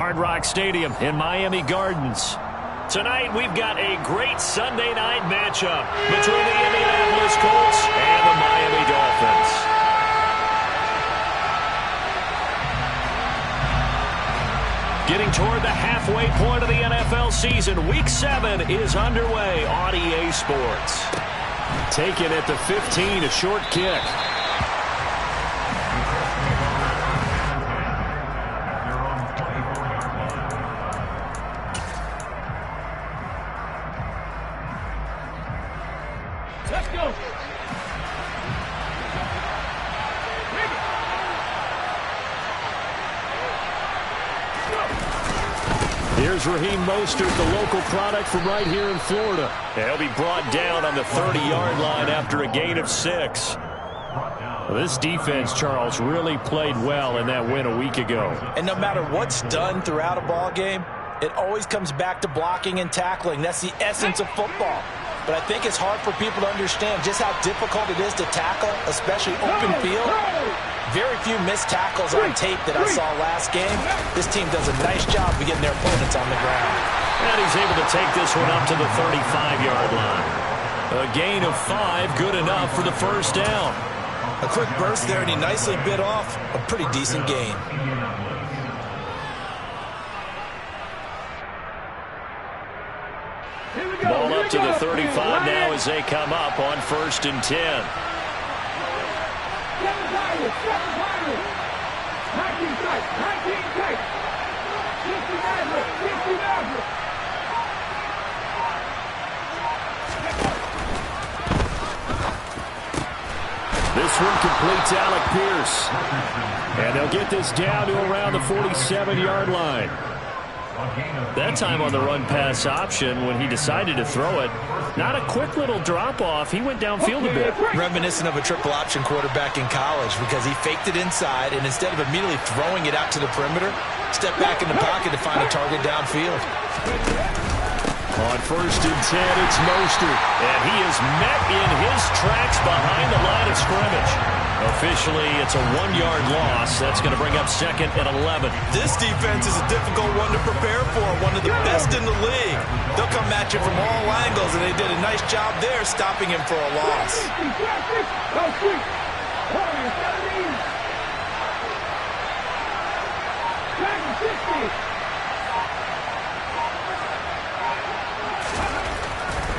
Hard Rock Stadium in Miami Gardens. Tonight, we've got a great Sunday night matchup between the Indianapolis Colts and the Miami Dolphins. Getting toward the halfway point of the NFL season, Week 7 is underway on EA Sports. Taken at the 15, a short kick. Let's go. Here's Raheem Mostert, the local product from right here in Florida. He'll be brought down on the 30-yard line after a gain of 6. Well, this defense, Charles, really played well in that win a week ago. And no matter what's done throughout a ball game, it always comes back to blocking and tackling. That's the essence of football. But I think it's hard for people to understand just how difficult it is to tackle, especially open field. Very few missed tackles on tape that I saw last game. This team does a nice job of getting their opponents on the ground. And he's able to take this one up to the 35-yard line. A gain of 5, good enough for the first down. A quick burst there, and he nicely bit off a pretty decent gain. Ball up to the 35 now as they come up on 1st and 10. This one completes Alec Pierce. And they'll get this down to around the 47-yard line. That time on the run-pass option when he decided to throw it. Not a quick little drop-off. He went downfield a bit. Reminiscent of a triple-option quarterback in college because he faked it inside, and instead of immediately throwing it out to the perimeter, stepped back in the pocket to find a target downfield. On 1st and 10, it's Mostert. And he is met in his tracks behind the line of scrimmage. Officially, it's a 1-yard loss. That's going to bring up 2nd and 11. This defense is a difficult one to prepare for, one of the best in the league. They'll come at you from all angles, and they did a nice job there stopping him for a loss.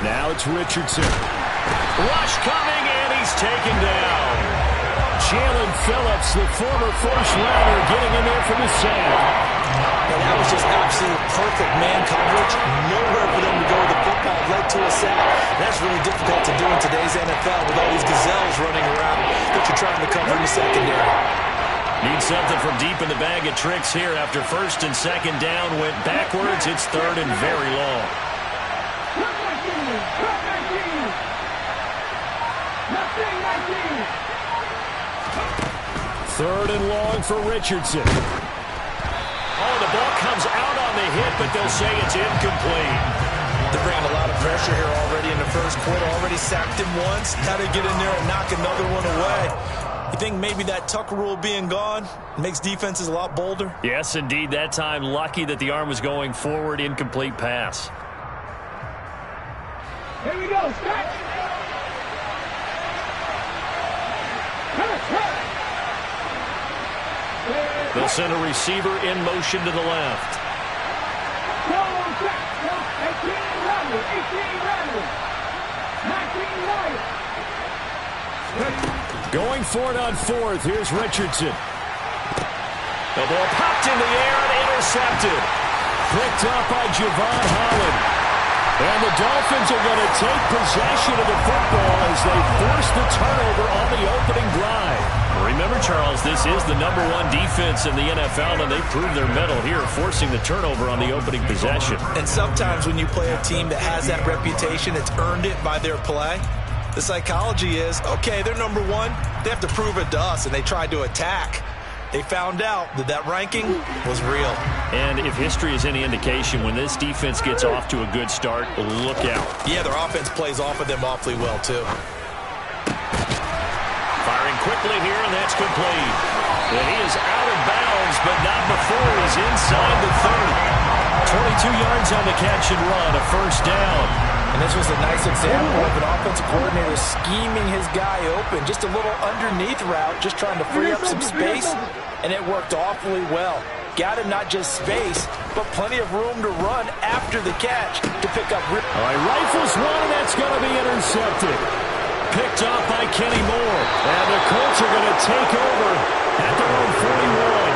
Now it's Richardson. Rush coming, and he's taken down. Jalen Phillips, the former first-rounder, getting in there from the sack. And that was just absolute perfect man coverage. Nowhere for them to go. The football led to a sack. That's really difficult to do in today's NFL with all these gazelles running around that you're trying to cover in the secondary. Need something from deep in the bag of tricks here after 1st and 2nd down. Went backwards. It's 3rd and very long. 3rd and long for Richardson. Oh, the ball comes out on the hit, but they'll say it's incomplete. They're bringing a lot of pressure here already in the first quarter. Already sacked him once. How to get in there and knock another one away. You think maybe that Tucker rule being gone makes defenses a lot bolder? Yes, indeed. That time, lucky that the arm was going forward. Incomplete pass. Here we go, start. They'll send a receiver in motion to the left. Going for it on 4th. Here's Richardson. The ball popped in the air and intercepted. Picked up by Javon Holland. And the Dolphins are going to take possession of the football as they force the turnover on the opening drive. Remember, Charles, this is the #1 defense in the NFL, and they proved their mettle here, forcing the turnover on the opening possession. And sometimes when you play a team that has that reputation, it's earned it by their play. The psychology is, okay, they're #1. They have to prove it to us, and they tried to attack. They found out that that ranking was real. And if history is any indication, when this defense gets off to a good start, look out. Yeah, their offense plays off of them awfully well, too. Firing quickly here, and that's complete. And he is out of bounds, but not before he's inside the 30. 22 yards on the catch and run, a first down. And this was a nice example of an offensive coordinator scheming his guy open. Just a little underneath route, just trying to free up some space, and it worked awfully well. Got him not just space, but plenty of room to run after the catch to pick up. All right, rifles one, and that's going to be intercepted. Picked off by Kenny Moore. And the Colts are going to take over at their own 41.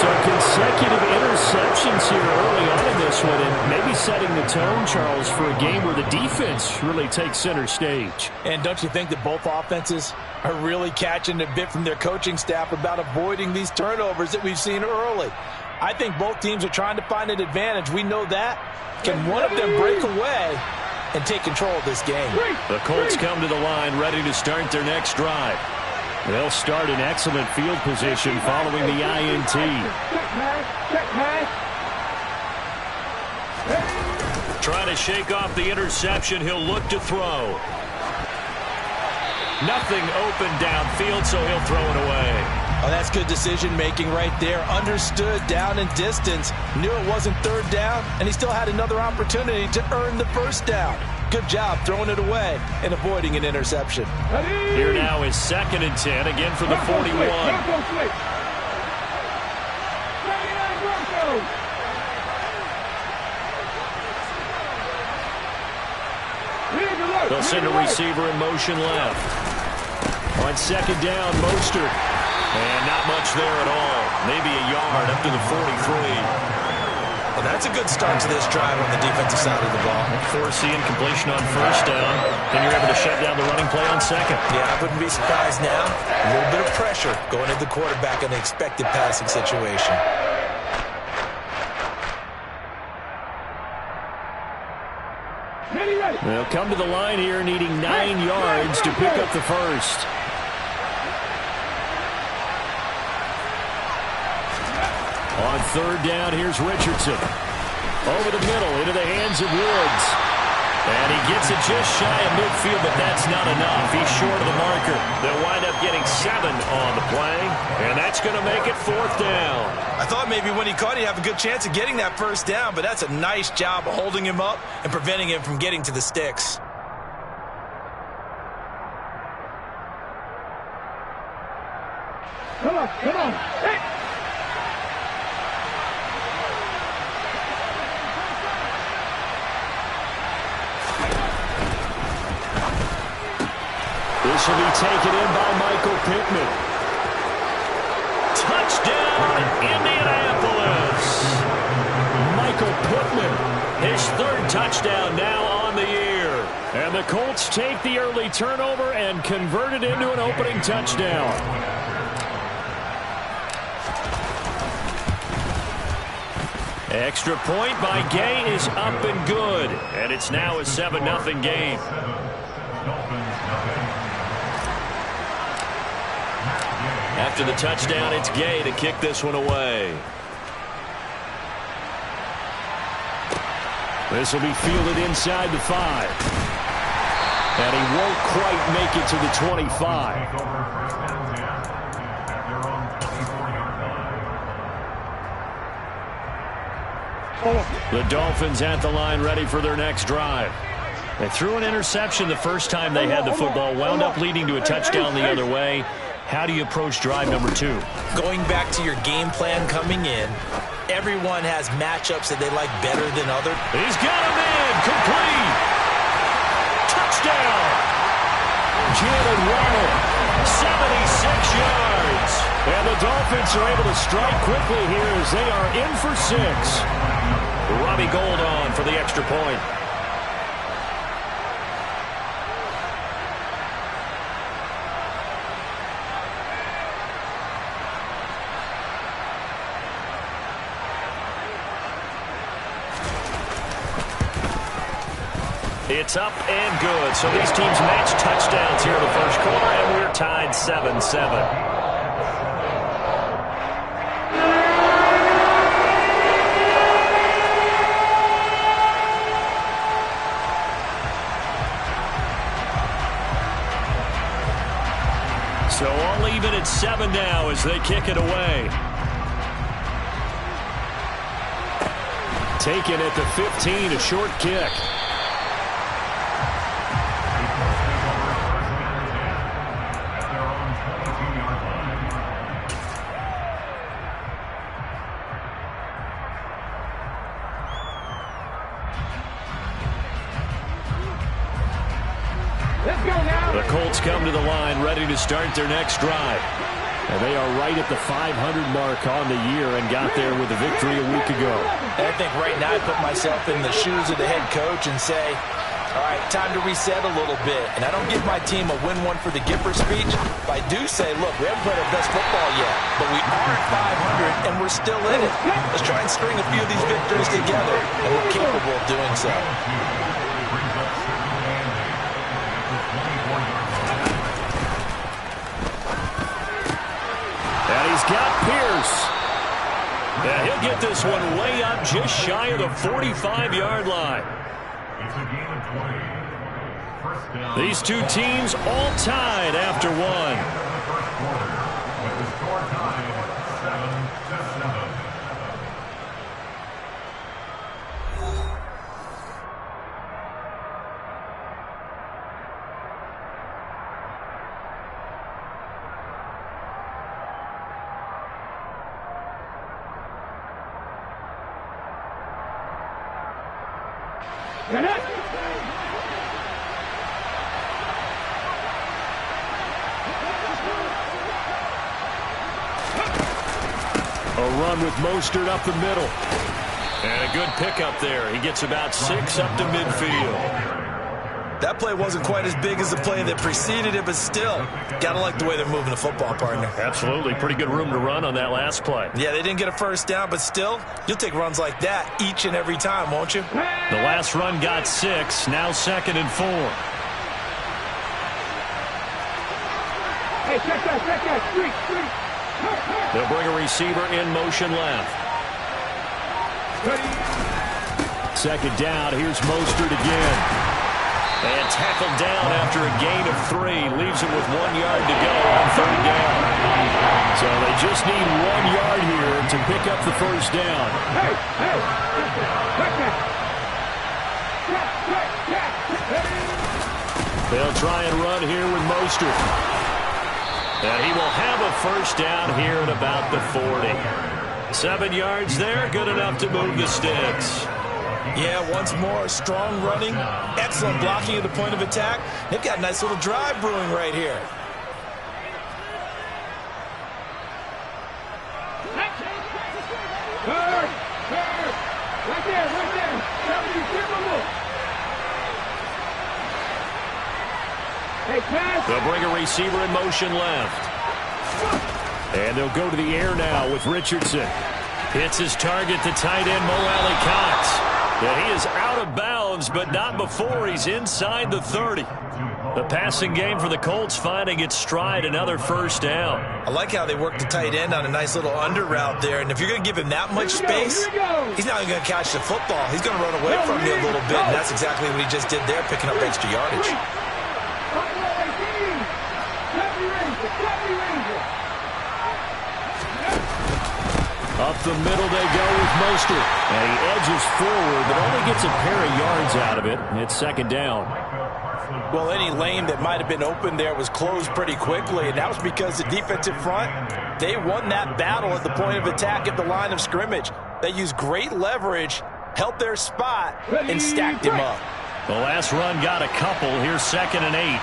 So consecutive interceptions here early on in this one, and maybe setting the tone, Charles, for a game where the defense really takes center stage. And don't you think that both offenses are really catching a bit from their coaching staff about avoiding these turnovers that we've seen early? I think both teams are trying to find an advantage. We know that. Can one of them break away and take control of this game? The Colts come to the line ready to start their next drive. They'll start in excellent field position following the INT. Trying to shake off the interception. He'll look to throw. Nothing open downfield, so he'll throw it away. Oh, that's good decision-making right there. Understood down and distance. Knew it wasn't third down, and he still had another opportunity to earn the first down. Good job throwing it away and avoiding an interception. Here now is 2nd and 10, again for the 41. They'll send a receiver in motion left. On 2nd down, Mostert. And not much there at all. Maybe a yard up to the 43. Well, that's a good start to this drive on the defensive side of the ball. Forcing completion on first down. Then you're able to shut down the running play on second. Yeah, I wouldn't be surprised now. A little bit of pressure going at the quarterback in the expected passing situation. They'll come to the line here needing 9 yards to pick up the first. On 3rd down, here's Richardson. Over the middle, into the hands of Woods. And he gets it just shy of midfield, but that's not enough. He's short of the marker. They'll wind up getting 7 on the play, and that's going to make it 4th down. I thought maybe when he caught it, he'd have a good chance of getting that first down, but that's a nice job of holding him up and preventing him from getting to the sticks. Come on, come on. Hey. This will be taken in by Michael Pittman. Touchdown, Indianapolis. Michael Pittman, his 3rd touchdown now on the year. And the Colts take the early turnover and convert it into an opening touchdown. Extra point by Gay is up and good. And it's now a 7-0 game. After the touchdown, it's Gay to kick this one away. This will be fielded inside the 5. And he won't quite make it to the 25. The Dolphins at the line ready for their next drive. They threw an interception the first time they had the football, wound up leading to a touchdown the other way. How do you approach drive number 2? Going back to your game plan coming in, everyone has matchups that they like better than others. He's got him in. Complete. Touchdown. Jalen Waddle, 76 yards. And the Dolphins are able to strike quickly here as they are in for 6. Robbie Gould on for the extra point. It's up and good. So these teams match touchdowns here in the first quarter, and we're tied 7-7. So all even at 7 now now as they kick it away. Taken at the 15, a short kick. The Colts come to the line ready to start their next drive. And they are right at the 500 mark on the year and got there with a victory a week ago. And I think right now I put myself in the shoes of the head coach and say, all right, time to reset a little bit. And I don't give my team a win one for the Gipper speech, but I do say, look, we haven't played our best football yet, but we are at 500 and we're still in it. Let's try and string a few of these victories together, and we're capable of doing so. And he's got Pierce. And he'll get this one way up just shy of the 45-yard line. These two teams all tied after one. A run with Mostert up the middle. And a good pickup there. He gets about 6 up to midfield. That play wasn't quite as big as the play that preceded it, but still, got to like the way they're moving the football, partner. Absolutely. Pretty good room to run on that last play. Yeah, they didn't get a first down, but still, you'll take runs like that each and every time, won't you? The last run got 6. Now 2nd and 4. Hey, check that, street. They'll bring a receiver in motion left. 2nd down. Here's Mostert again. And tackled down after a gain of 3. Leaves him with 1 yard to go on 3rd down. So they just need 1 yard here to pick up the first down. They'll try and run here with Mostert. And he will have a first down here at about the 40. 7 yards there, good enough to move the sticks. Yeah, once more, strong running, excellent blocking at the point of attack. They've got a nice little drive brewing right here. Right there. Hey, pass. They'll bring a receiver in motion left. And they'll go to the air now with Richardson. Hits his target, the tight end, Mo Alley-Cox. Yeah, he is out of bounds, but not before he's inside the 30. The passing game for the Colts finding its stride, another first down. I like how they work the tight end on a nice little under route there, and if you're going to give him that much space, he's not going to catch the football. He's going to run away from you a little bit, and that's exactly what he just did there, picking up extra yardage. Up the middle they go with Mostert. And he edges forward, but only gets a pair of yards out of it. It's 2nd down. Well, any lane that might have been open there was closed pretty quickly, and that was because the defensive front, they won that battle at the point of attack at the line of scrimmage. They used great leverage, held their spot, and stacked him up. The last run got a couple. Here's 2nd and 8.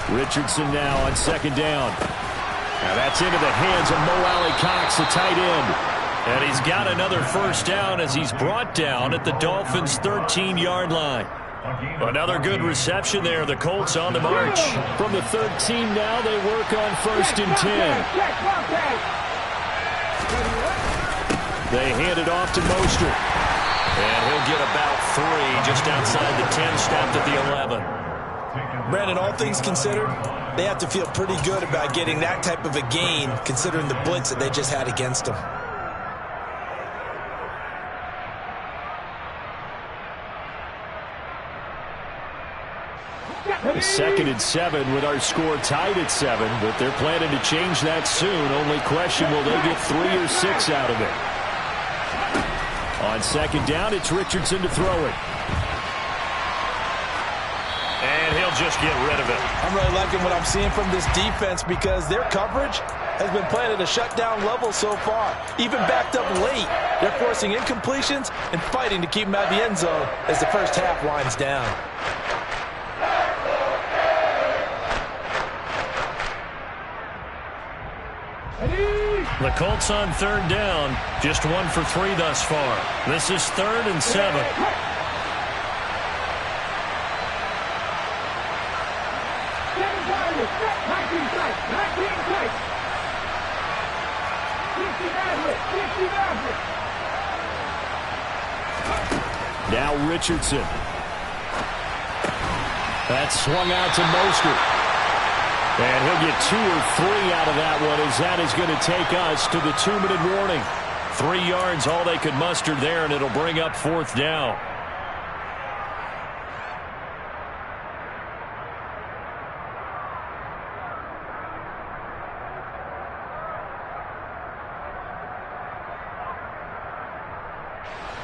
Richardson now on 2nd down. Now that's into the hands of Mo Alley-Cox, the tight end. And he's got another first down as he's brought down at the Dolphins' 13-yard line. Another good reception there. The Colts on the march. From the 13 now, they work on 1st and 10. They hand it off to Mostert. And he'll get about 3 just outside the 10, stopped at the 11. Brandon, all things considered, they have to feel pretty good about getting that type of a gain, considering the blitz that they just had against them. 2nd and 7 with our score tied at 7, but they're planning to change that soon. Only question, will they get 3 or 6 out of it? On 2nd down, it's Richardson to throw it. And he'll just get rid of it. I'm really liking what I'm seeing from this defense because their coverage has been playing at a shutdown level so far. Even backed up late, they're forcing incompletions and fighting to keep them out of the end zone as the first half winds down. The Colts on 3rd down, just 1 for 3 thus far. This is 3rd and 7. Now Richardson. That's swung out to Mostert. And he'll get 2 or 3 out of that one, as that is going to take us to the 2-minute warning. 3 yards, all they could muster there, and it'll bring up 4th down.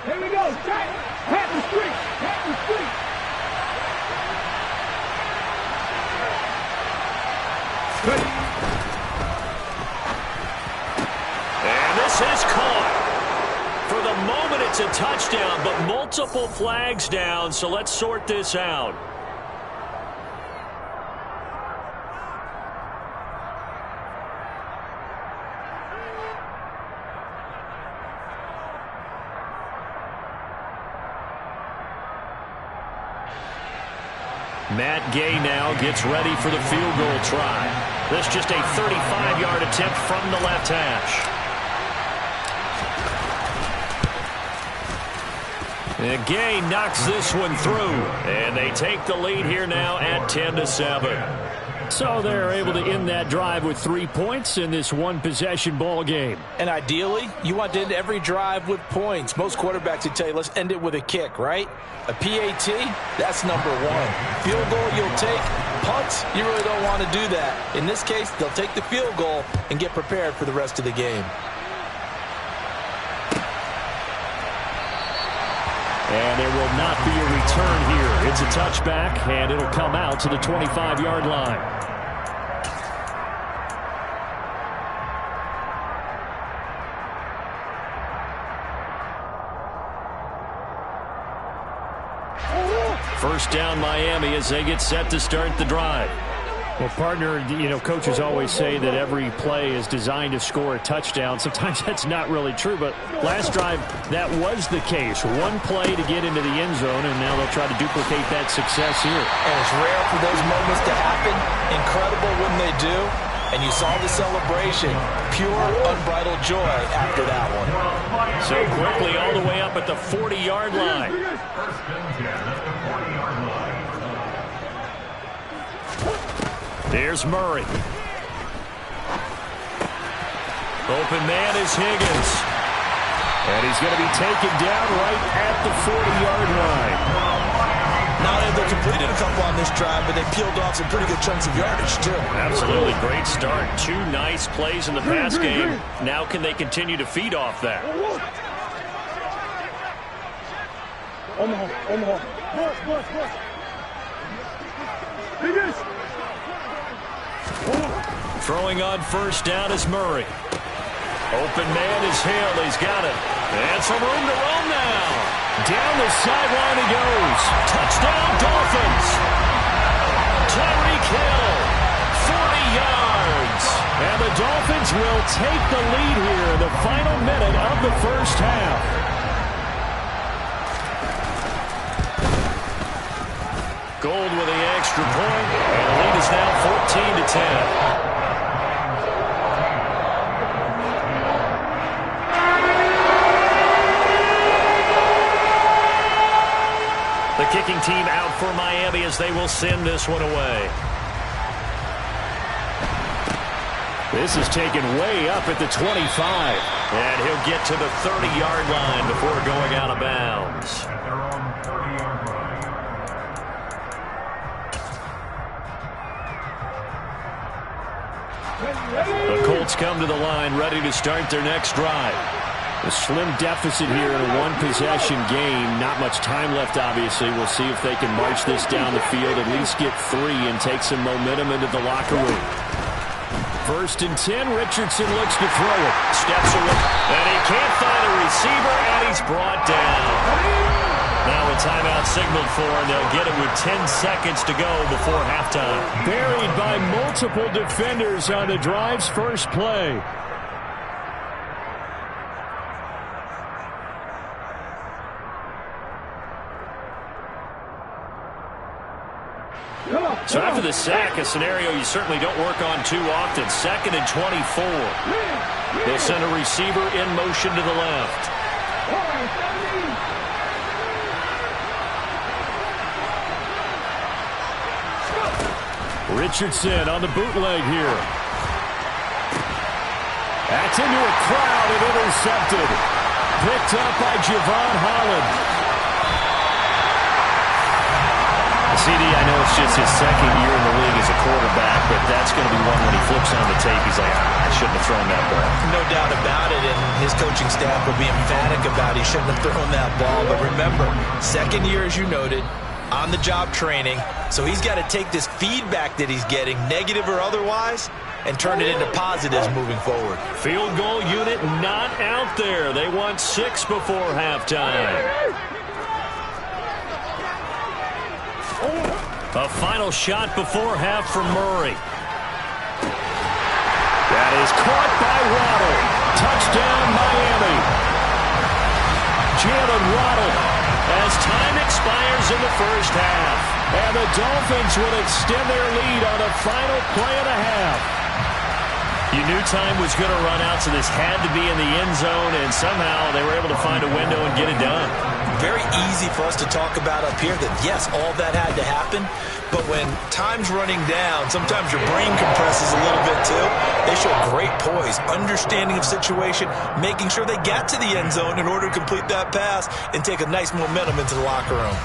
Here we go. Pat the street. Pat the street. Good. And this is caught. For the moment, it's a touchdown, but multiple flags down, so let's sort this out. Matt Gay now gets ready for the field goal try. This just a 35-yard attempt from the left hash. And Gay knocks this one through, and they take the lead here now at 10-7. So they're able to end that drive with 3 points in this one-possession ball game. And ideally, you want to end every drive with points. Most quarterbacks would tell you, let's end it with a kick, right? A PAT, that's number 1. Field goal, you'll take. Punts, you really don't want to do that. In this case, they'll take the field goal and get prepared for the rest of the game. And there will not be a return here. It's a touchback, and it'll come out to the 25-yard line. First down, Miami, as they get set to start the drive. Well, partner, coaches always say that every play is designed to score a touchdown. Sometimes that's not really true, but last drive, that was the case. One play to get into the end zone, and now they'll try to duplicate that success here. And it's rare for those moments to happen. Incredible when they do. And you saw the celebration. Pure, unbridled joy after that one. So quickly all the way up at the 40-yard line. There's Murray. Open man is Higgins. And he's going to be taken down right at the 40-yard line. Not able to complete a couple on this drive, but they peeled off some pretty good chunks of yardage, too. Absolutely great start. 2 nice plays in the pass game. Now can they continue to feed off that? Omaha. Throwing on first down is Murray. Open man is Hill. He's got it. And some room to roam now. Down the sideline he goes. Touchdown, Dolphins. Tyreek Hill, 40 yards. And the Dolphins will take the lead here in the final minute of the first half. Gold with the extra point, and the lead is now 14-10. The kicking team out for Miami as they will send this one away. This is taken way up at the 25. And he'll get to the 30-yard line before going out of bounds. The Colts come to the line ready to start their next drive. A slim deficit here in a one-possession game. Not much time left, obviously. We'll see if they can march this down the field, at least get 3, and take some momentum into the locker room. 1st and 10, Richardson looks to throw it. Steps away, and he can't find a receiver, and he's brought down. Now a timeout signaled for, and they'll get it with 10 seconds to go before halftime. Buried by multiple defenders on the drive's first play. So after the sack, a scenario you certainly don't work on too often. 2nd and 24. They'll send a receiver in motion to the left. Richardson on the bootleg here. That's into a crowd and intercepted. Picked up by Javon Holland. CD, I know it's just his 2nd year in the league as a quarterback, but that's going to be one when he flips on the tape. He's like, I shouldn't have thrown that ball. No doubt about it, and his coaching staff will be emphatic about he shouldn't have thrown that ball. But remember, 2nd year, as you noted, on-the-job training, so he's got to take this feedback that he's getting, negative or otherwise, and turn it into positives moving forward. Field goal unit not out there. They want 6 before halftime. A final shot before half from Murray. That is caught by Waddle. Touchdown, Miami. Jalen Waddle as time expires in the first half. And the Dolphins will extend their lead on a final play and a half. You knew time was going to run out, so this had to be in the end zone, and somehow they were able to find a window and get it done. Very easy for us to talk about up here that, yes, all that had to happen, but when time's running down, sometimes your brain compresses a little bit too. They show great poise, understanding of situation, making sure they got to the end zone in order to complete that pass and take a nice momentum into the locker room.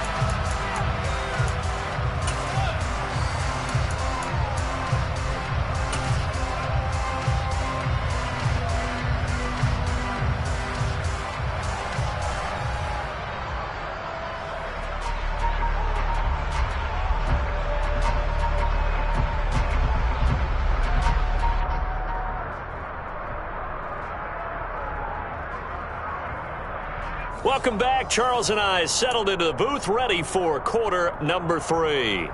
Welcome back. Charles and I settled into the booth, ready for quarter number 3.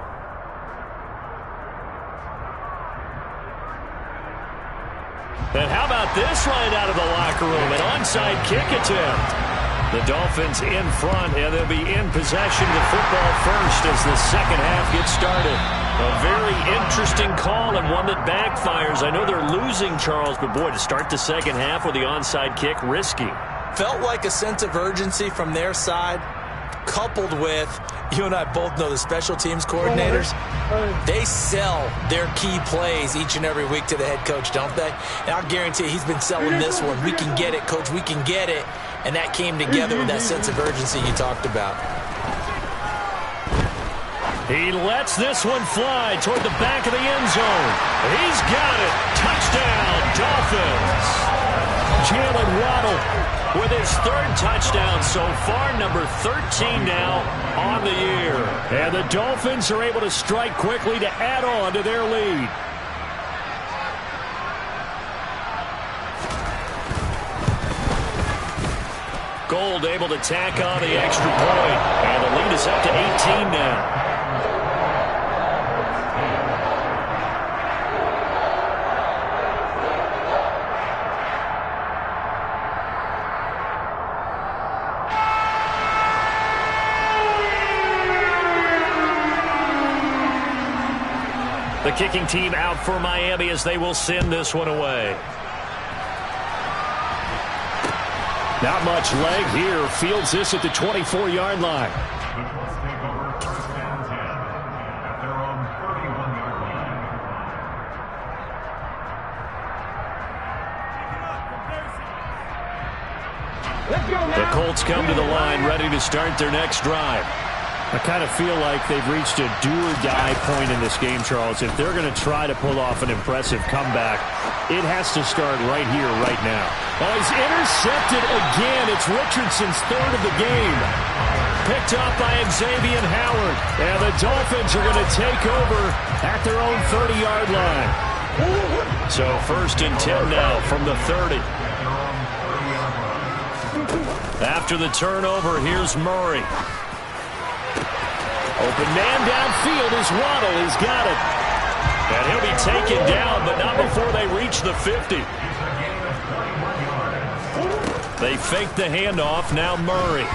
And how about this right out of the locker room? An onside kick attempt. The Dolphins in front, and they'll be in possession of the football first as the second half gets started. A very interesting call and one that backfires. I know they're losing, Charles, but boy, to start the second half with the onside kick, risky. Felt like a sense of urgency from their side, coupled with, you and I both know the special teams coordinators, they sell their key plays each and every week to the head coach, don't they? And I'll guarantee he's been selling this one. We can get it, coach, we can get it. And that came together with that sense of urgency you talked about. He lets this one fly toward the back of the end zone. He's got it. Touchdown, Dolphins. Jalen Waddle with his 3rd touchdown so far, number 13 now on the year. And the Dolphins are able to strike quickly to add on to their lead. Gold able to tack on the extra point. And the lead is up to 18 now. The kicking team out for Miami as they will send this one away. Not much leg here. Fields this at the 24-yard line. The Colts come to the line ready to start their next drive. I kind of feel like they've reached a do-or-die point in this game, Charles. If they're going to try to pull off an impressive comeback, it has to start right here, right now. Oh, he's intercepted again. It's Richardson's third of the game. Picked up by Xavier Howard. And the Dolphins are going to take over at their own 30-yard line. So 1st and 10 now from the 30. After the turnover, here's Murray. Open man downfield is Waddle. He's got it. And he'll be taken down, but not before they reach the 50. They fake the handoff. Now Murray.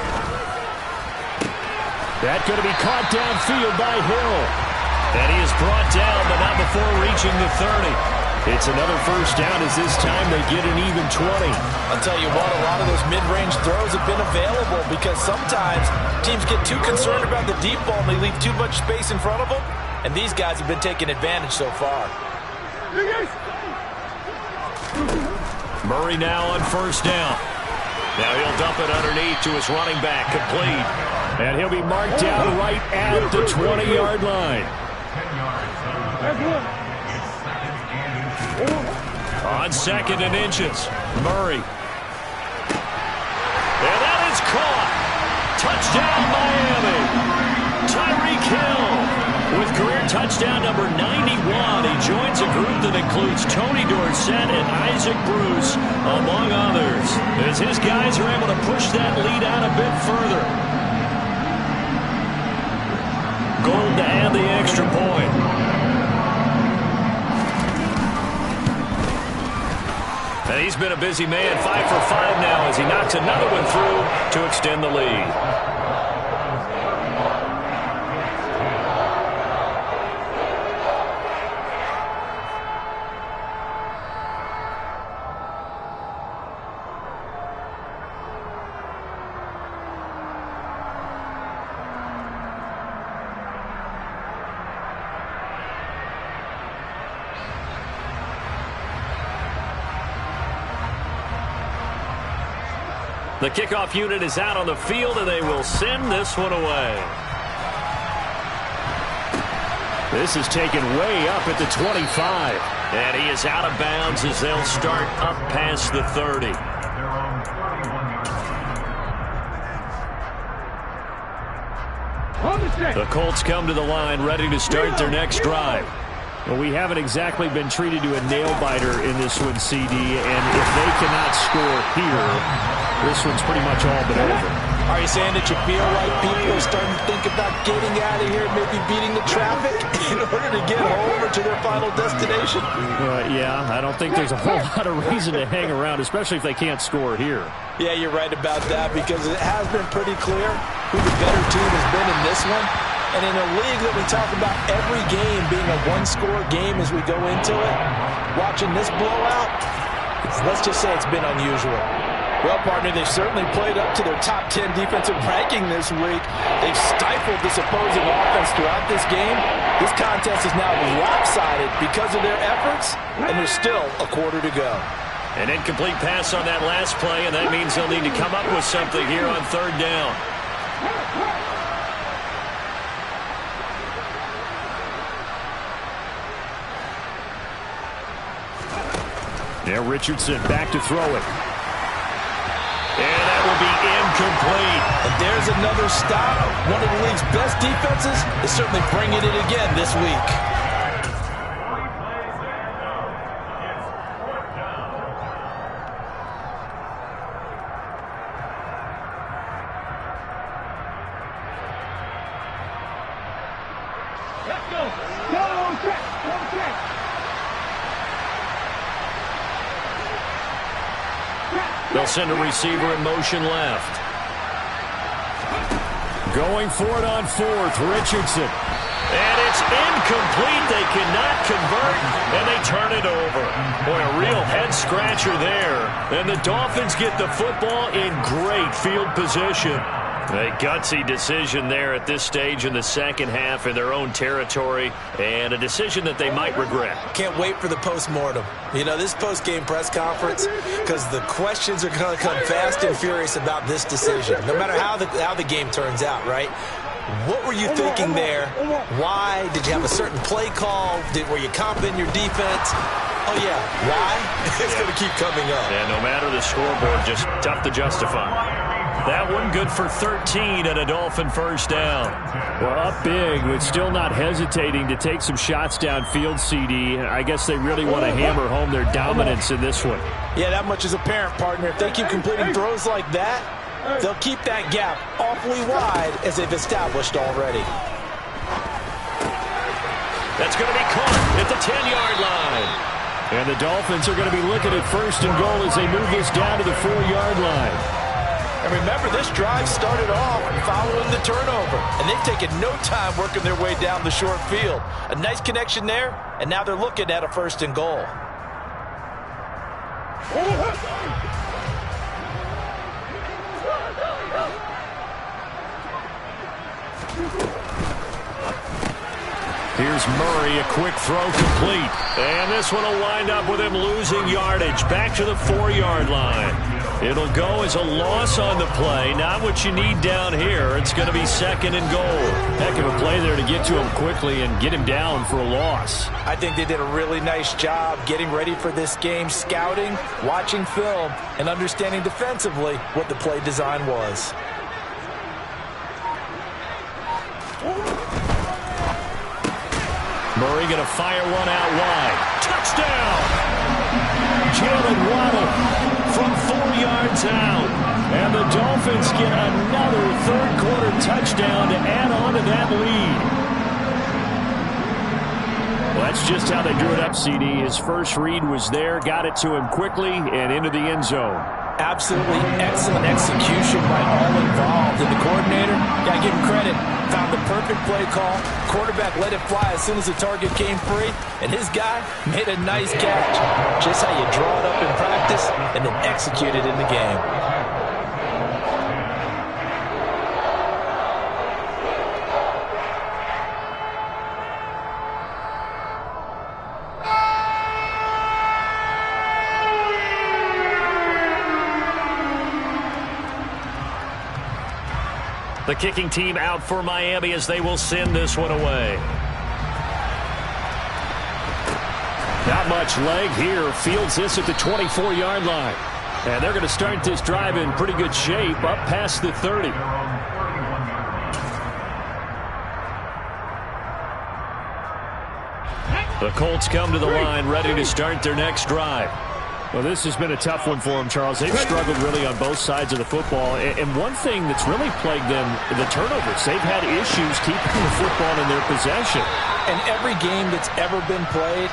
That's going to be caught downfield by Hill. And he is brought down, but not before reaching the 30. It's another first down as this time they get an even 20. I'll tell you what, a lot of those mid-range throws have been available because sometimes teams get too concerned about the deep ball and they leave too much space in front of them. And these guys have been taking advantage so far. Murray now on first down. Now he'll dump it underneath to his running back, complete. And he'll be marked down right at the 20-yard line. On 2nd and inches, Murray. And that is caught. Touchdown, Miami. Tyreek Hill with career touchdown number 91. He joins a group that includes Tony Dorsett and Isaac Bruce, among others, as his guys are able to push that lead out a bit further. Gold to add the extra point. And he's been a busy man, 5 for 5 now as he knocks another one through to extend the lead. The kickoff unit is out on the field, and they will send this one away. This is taken way up at the 25. And he is out of bounds as they'll start up past the 30. The Colts come to the line, ready to start their next drive. Well, we haven't exactly been treated to a nail-biter in this one, CD, and if they cannot score here, this one's pretty much all but over. Are you saying that you feel like people are starting to think about getting out of here, maybe beating the traffic in order to get home or to their final destination? Yeah, I don't think there's a whole lot of reason to hang around, especially if they can't score here. Yeah, you're right about that because it has been pretty clear who the better team has been in this one. And in a league that we talk about every game being a one-score game as we go into it, watching this blowout, let's just say it's been unusual. Well, partner, they've certainly played up to their top 10 defensive ranking this week. They've stifled this opposing offense throughout this game. This contest is now lopsided because of their efforts, and there's still a quarter to go. An incomplete pass on that last play, and that means they'll need to come up with something here on 3rd down. Now Richardson back to throw it. And that will be incomplete. And there's another stop. One of the league's best defenses is certainly bringing it again this week. Let's go. Go on track. Go on track. They'll send a receiver in motion left. Going for it on 4th, Richardson. And it's incomplete. They cannot convert, and they turn it over. Boy, a real head-scratcher there. And the Dolphins get the football in great field position. A gutsy decision there at this stage in the second half in their own territory, and a decision that they might regret. Can't wait for the post-mortem. You know, this post-game press conference, because the questions are going to come fast and furious about this decision, no matter how the game turns out, right? What were you thinking there? Why? Did you have a certain play call? Were you confident in your defense? Oh, yeah. Why? It's going to keep coming up. Yeah, no matter the scoreboard, just tough to justify. That one good for 13 and a Dolphin first down. Well, up big, but still not hesitating to take some shots downfield, CD. I guess they really want to hammer home their dominance in this one. Yeah, that much is apparent, partner. If they keep completing throws like that, they'll keep that gap awfully wide as they've established already. That's going to be caught at the 10-yard line. And the Dolphins are going to be looking at first and goal as they move this down to the 4-yard line. And remember, this drive started off following the turnover. And they've taken no time working their way down the short field. A nice connection there, and now they're looking at a first and goal. Here's Murray, a quick throw complete. And this one will wind up with him losing yardage back to the 4-yard line. It'll go as a loss on the play. Not what you need down here. It's going to be second and goal. Heck of a play there to get to him quickly and get him down for a loss. I think they did a really nice job getting ready for this game, scouting, watching film, and understanding defensively what the play design was. Murray going to fire one out wide. Touchdown! Jalen Waddle from 4 yards out. And the Dolphins get another third-quarter touchdown to add on to that lead. Well, that's just how they drew it up, CD. His first read was there, got it to him quickly, and into the end zone. Absolutely excellent execution by all involved. And the coordinator, got to give him credit, found the perfect play call. Quarterback let it fly as soon as the target came free. And his guy made a nice catch. Just how you draw it up in practice and then execute it in the game. The kicking team out for Miami as they will send this one away. Not much leg here. Fields this at the 24-yard line. And they're going to start this drive in pretty good shape up past the 30. The Colts come to the line ready to start their next drive. Well, this has been a tough one for them, Charles. They've struggled really on both sides of the football. And one thing that's really plagued them, the turnovers. They've had issues keeping the football in their possession. And every game that's ever been played,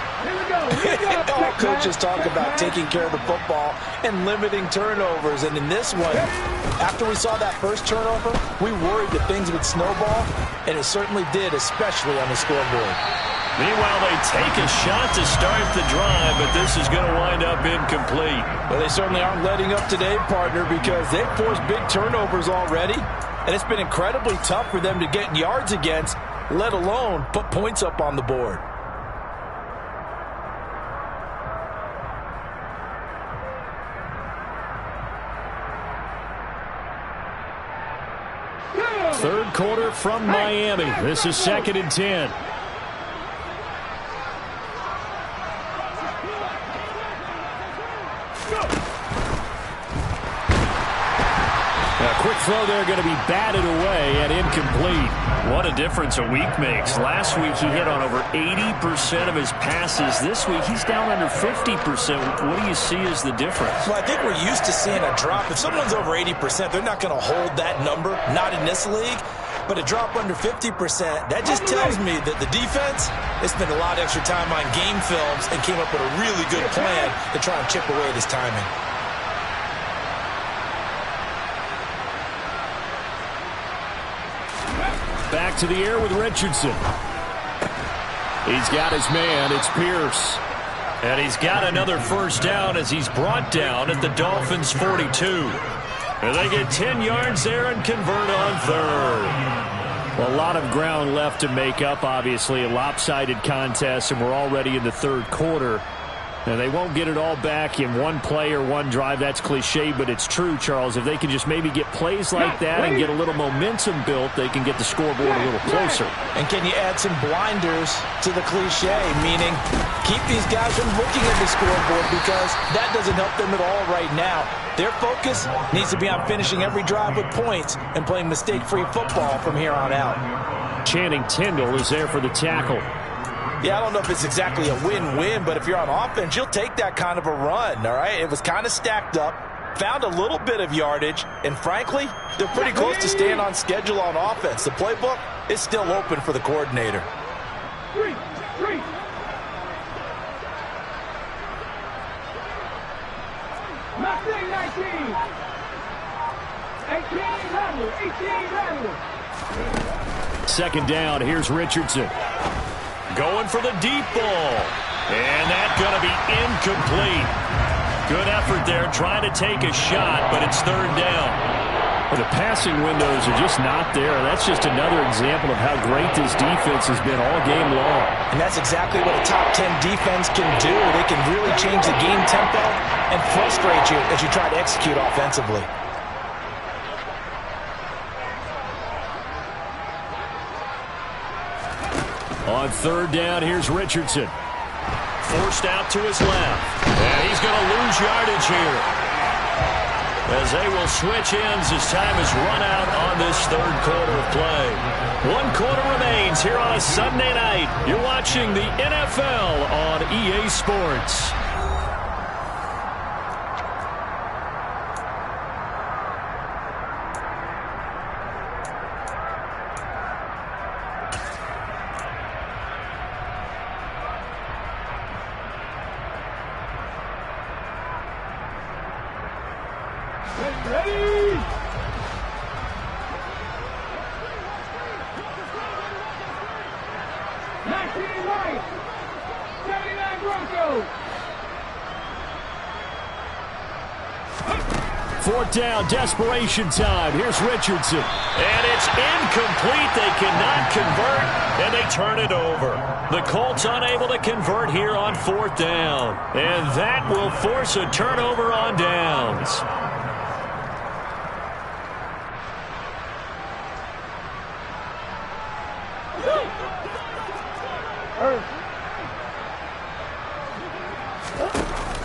all coaches talk about taking care of the football and limiting turnovers. And in this one, after we saw that first turnover, we worried that things would snowball, and it certainly did, especially on the scoreboard. Meanwhile, they take a shot to start the drive, but this is going to wind up incomplete. Well, they certainly aren't letting up today, partner, because they've forced big turnovers already, and it's been incredibly tough for them to get yards against, let alone put points up on the board. Third quarter from Miami. This is 2nd and 10. Quick throw there, going to be batted away and incomplete. What a difference a week makes. Last week he hit on over 80% of his passes. This week he's down under 50%. What do you see as the difference? Well, I think we're used to seeing a drop. If someone's over 80%, they're not going to hold that number, not in this league. But a drop under 50%, that just tells me that the defense, they spent a lot of extra time on game films and came up with a really good plan to try and chip away at his timing. Back to the air with Richardson. He's got his man. It's Pierce. And he's got another first down as he's brought down at the Dolphins' 42. And they get 10 yards there and convert on third. Well, a lot of ground left to make up, obviously. A lopsided contest, and we're already in the third quarter. And they won't get it all back in one play or one drive. That's cliche, but it's true, Charles. If they can just maybe get plays like that and get a little momentum built, they can get the scoreboard a little closer. And can you add some blinders to the cliche, meaning keep these guys from looking at the scoreboard, because that doesn't help them at all right now. Their focus needs to be on finishing every drive with points and playing mistake-free football from here on out. Channing Tindall is there for the tackle. Yeah, I don't know if it's exactly a win-win, but if you're on offense, you'll take that kind of a run, all right? It was kind of stacked up, found a little bit of yardage, and frankly, they're pretty close to staying on schedule on offense. The playbook is still open for the coordinator. 3. 19. 18 Rattler. Second down, here's Richardson. Going for the deep ball. And that's going to be incomplete. Good effort there, trying to take a shot, but it's third down. Well, the passing windows are just not there. That's just another example of how great this defense has been all game long. And that's exactly what a top 10 defense can do. They can really change the game tempo and frustrate you as you try to execute offensively. On third down, here's Richardson. Forced out to his left. And he's going to lose yardage here, as they will switch ends as time is run out on this third quarter of play. 1 quarter remains here on a Sunday night. You're watching the NFL on EA Sports. Ready? White. 79 Broncos. Fourth down, desperation time. Here's Richardson. And it's incomplete. They cannot convert, and they turn it over. The Colts unable to convert here on fourth down. And that will force a turnover on downs.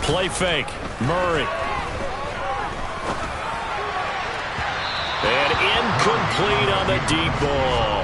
Play fake. Murray. And incomplete on the deep ball.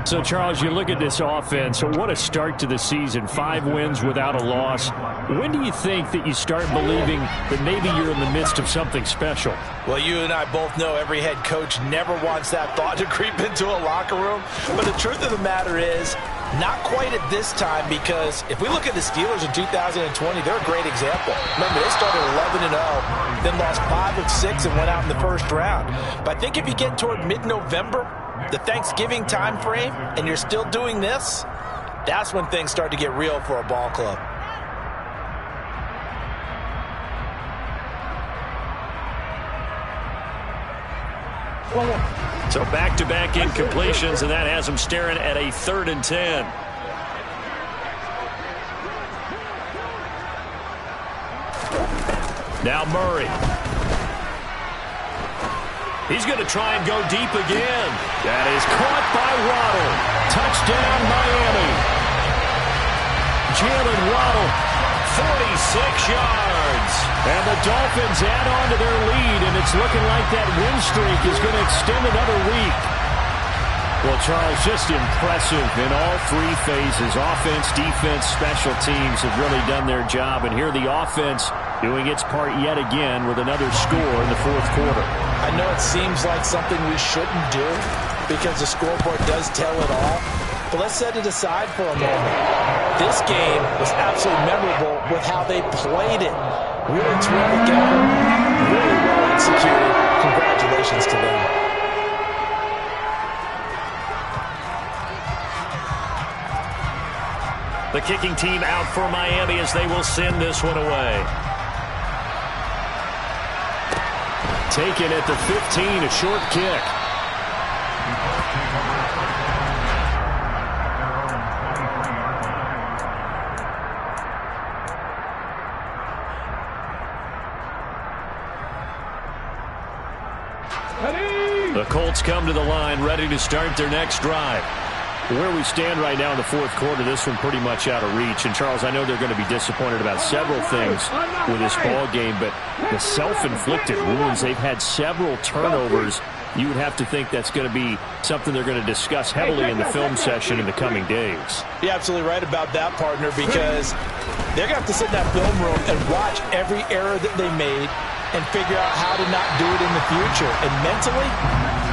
So, Charles, you look at this offense. What a start to the season. 5 wins without a loss. When do you think that you start believing that maybe you're in the midst of something special? Well, you and I both know every head coach never wants that thought to creep into a locker room. But the truth of the matter is, not quite at this time, because if we look at the Steelers in 2020, they're a great example. Remember, they started 11-0, then lost 5 of 6 and went out in the first round. But I think if you get toward mid-November, the Thanksgiving time frame, and you're still doing this, that's when things start to get real for a ball club. So back-to-back incompletions, and that has them staring at a 3rd and 10. Now Murray. He's going to try and go deep again. That is caught by Waddle. Touchdown, Miami. Jalen Waddle, 46 yards. And the Dolphins add on to their lead, and it's looking like that win streak is going to extend another week. Well, Charles, just impressive in all 3 phases. Offense, defense, special teams have really done their job. And here the offense doing its part yet again with another score in the 4th quarter. I know it seems like something we shouldn't do because the scoreboard does tell it all. But let's set it aside for a moment. This game was absolutely memorable with how they played it. Really terrific effort, really well executed. Congratulations to them. The kicking team out for Miami as they will send this one away. Taken at the 15, a short kick. The Colts come to the line, ready to start their next drive. Where we stand right now in the fourth quarter, this one pretty much out of reach. And, Charles, I know they're going to be disappointed about several things with this ball game, but the self-inflicted wounds, they've had several turnovers. You would have to think that's going to be something they're going to discuss heavily in the film session in the coming days. You're absolutely right about that, partner, because they're going to have to sit in that film room and watch every error that they made and figure out how to not do it in the future. And mentally,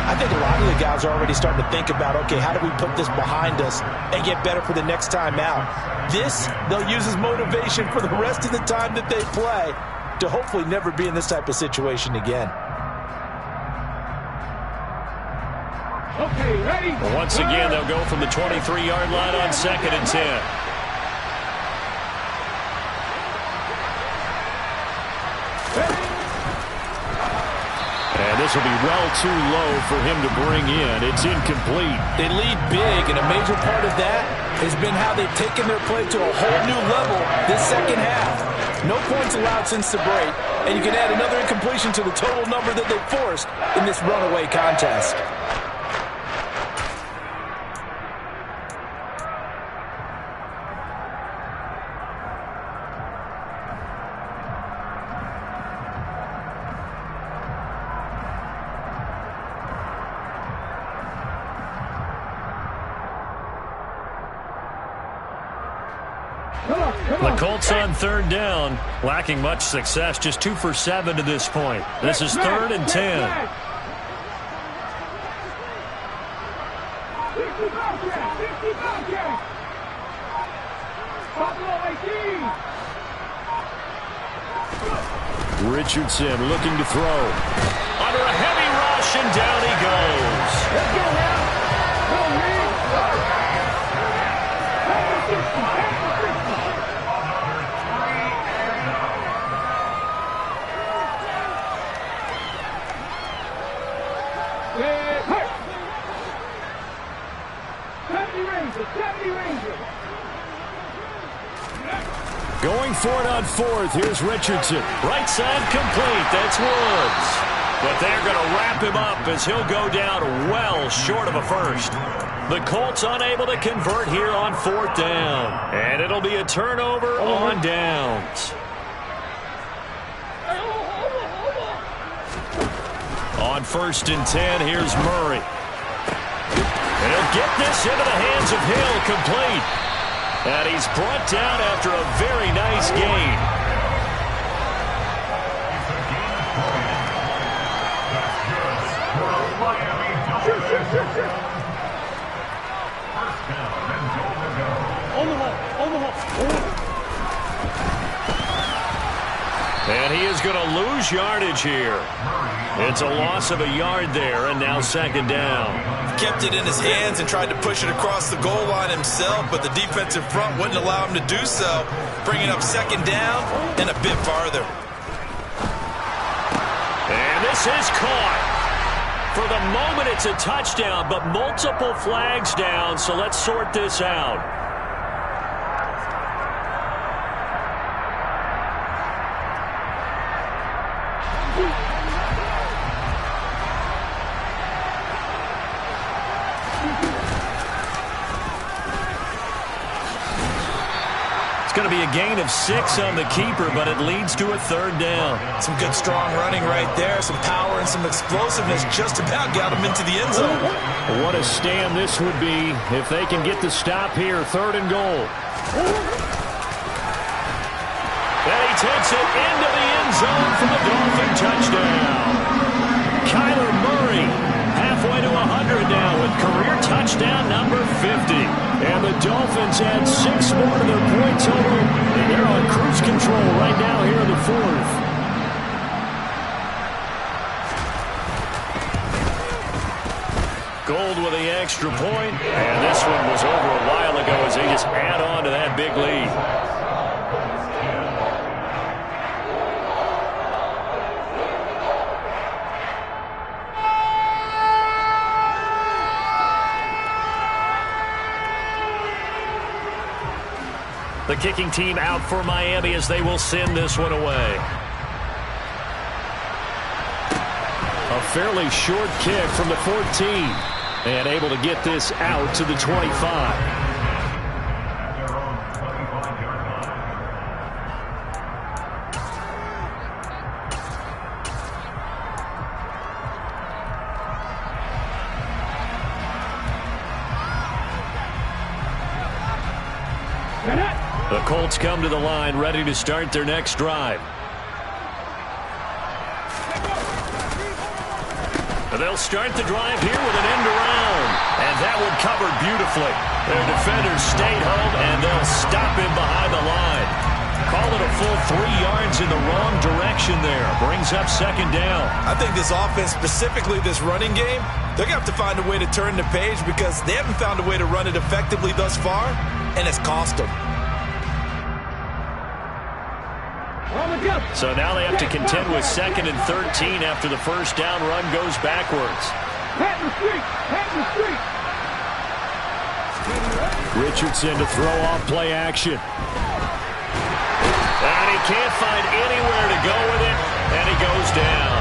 I think a lot of the guys are already starting to think about, okay, how do we put this behind us and get better for the next time out? This, they'll use as motivation for the rest of the time that they play to hopefully never be in this type of situation again. Okay, ready? Well, once again, they'll go from the 23-yard line on 2nd and 10. And this will be well too low for him to bring in. It's incomplete. They lead big, and a major part of that has been how they've taken their play to a whole new level this second half. No points allowed since the break, and you can add another incompletion to the total number that they forced in this runaway contest. The Colts on 3rd down, lacking much success, just 2 for 7 to this point. This is 3rd and 10. Richardson looking to throw. Under a heavy rush, and down he goes. Let's go now. Go, man. Going for it on 4th. Here's Richardson. Right side complete. That's Woods. But they're going to wrap him up as he'll go down well short of a first. The Colts unable to convert here on 4th down. And it'll be a turnover on downs. On 1st and 10, here's Murray. And he'll get this into the hands of Hill, complete. And he's brought down after a very nice gain. And he is going to lose yardage here. It's a loss of a yard there, and now 2nd down. Kept it in his hands and tried to push it across the goal line himself, but the defensive front wouldn't allow him to do so, bringing up 2nd down and a bit farther. And this is caught. For the moment, it's a touchdown, but multiple flags down, so let's sort this out. It's going to be a gain of 6 on the keeper, but it leads to a 3rd down. Some good strong running right there, some power and some explosiveness just about got him into the end zone. What a stand this would be if they can get the stop here, 3rd and goal. And he takes it into the end zone for the Dolphin touchdown. Kyler Murray halfway to 100 now with career touchdown number 50. And the Dolphins add 6 more to their point total, and they're on cruise control right now here in the 4th. Gold with the extra point, and this one was over a while ago as they just add on to that big lead. The kicking team out for Miami as they will send this one away. A fairly short kick from the 14. And able to get this out to the 25. The Colts come to the line, ready to start their next drive. They'll start the drive here with an end around. And that one covered beautifully. Their defenders stayed home, and they'll stop him behind the line. Call it a full 3 yards in the wrong direction there. Brings up second down. I think this offense, specifically this running game, they're going to have to find a way to turn the page because they haven't found a way to run it effectively thus far, and it's cost them. So now they have to contend with 2nd and 13 after the first down run goes backwards. Richardson to throw off play action. And he can't find anywhere to go with it, and he goes down.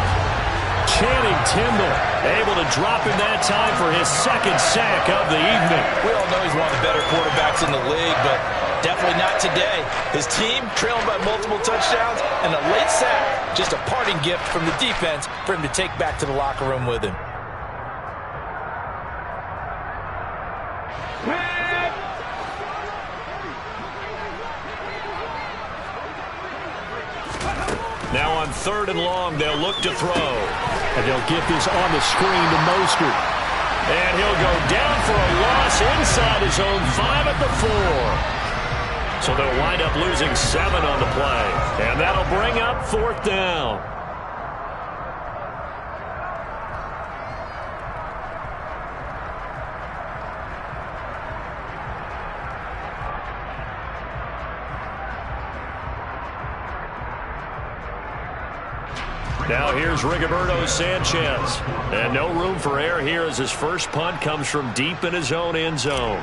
Channing Tindall able to drop him that time for his 2nd sack of the evening. We all know he's one of the better quarterbacks in the league, but definitely not today. His team trailing by multiple touchdowns and a late sack. Just a parting gift from the defense for him to take back to the locker room with him. Now on 3rd and long, they'll look to throw. And they'll get this on the screen to Mostert. And he'll go down for a loss inside his own 5 at the 4. So they'll wind up losing 7 on the play. And that'll bring up 4th down. Now here's Rigoberto Sanchez. And no room for error here as his first punt comes from deep in his own end zone.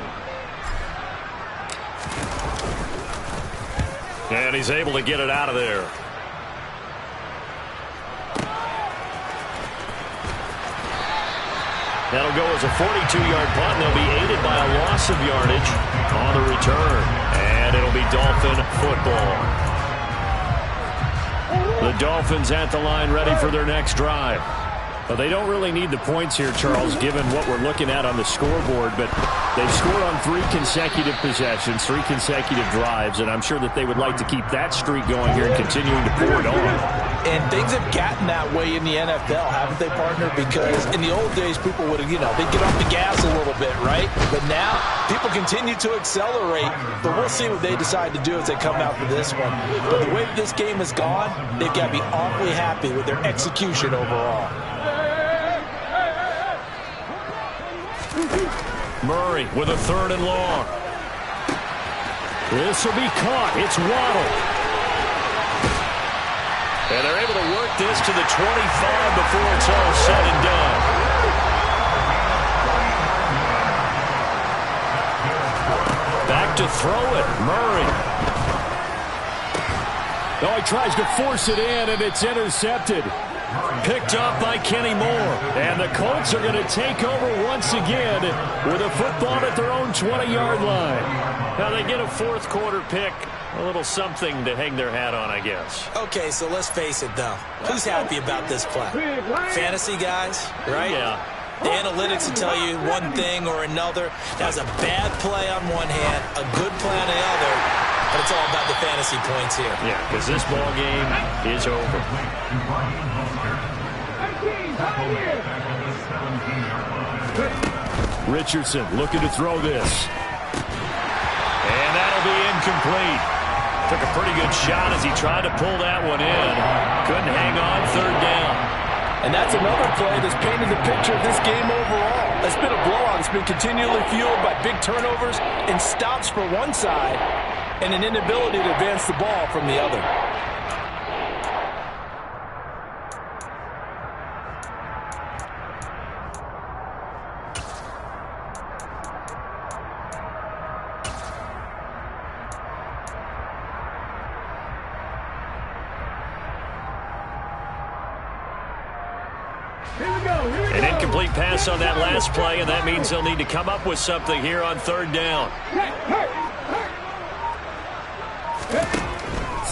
And he's able to get it out of there. That'll go as a 42-yard punt, and they'll be aided by a loss of yardage on the return. And it'll be Dolphin football. The Dolphins at the line ready for their next drive. Well, they don't really need the points here, Charles, given what we're looking at on the scoreboard, but they've scored on 3 consecutive possessions, 3 consecutive drives, and I'm sure that they would like to keep that streak going here and continuing to pour it on. And things have gotten that way in the NFL, haven't they, partner? Because in the old days, people would have, they'd get off the gas a little bit, right? But now, people continue to accelerate, but we'll see what they decide to do as they come out for this one. But the way that this game has gone, they've got to be awfully happy with their execution overall. Murray with a 3rd and long. This will be caught. It's Waddle. And they're able to work this to the 25 before it's all said and done. Back to throw it. Murray. Oh, he tries to force it in, and it's intercepted. Picked up by Kenny Moore. And the Colts are going to take over once again with a football at their own 20-yard line. Now they get a 4th quarter pick. A little something to hang their hat on, I guess. Okay, so let's face it, though. Who's happy about this play? Fantasy guys, right? Yeah. The analytics will tell you one thing or another. That was a bad play on one hand, a good play on the other, but it's all about the fantasy points here. Yeah, because this ball game is over. Richardson looking to throw this. And that'll be incomplete. Took a pretty good shot as he tried to pull that one in. Couldn't hang on 3rd down. And that's another play that's painted the picture of this game overall. It's been a blowout. It's been continually fueled by big turnovers and stops for one side and an inability to advance the ball from the other. An incomplete pass on that last play, and that means they'll need to come up with something here on third down.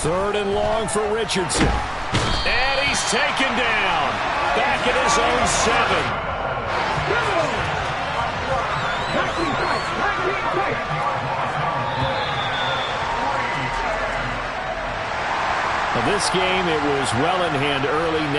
Third and long for Richardson. And he's taken down. Back at his own 7. This game, it was well in hand early. Now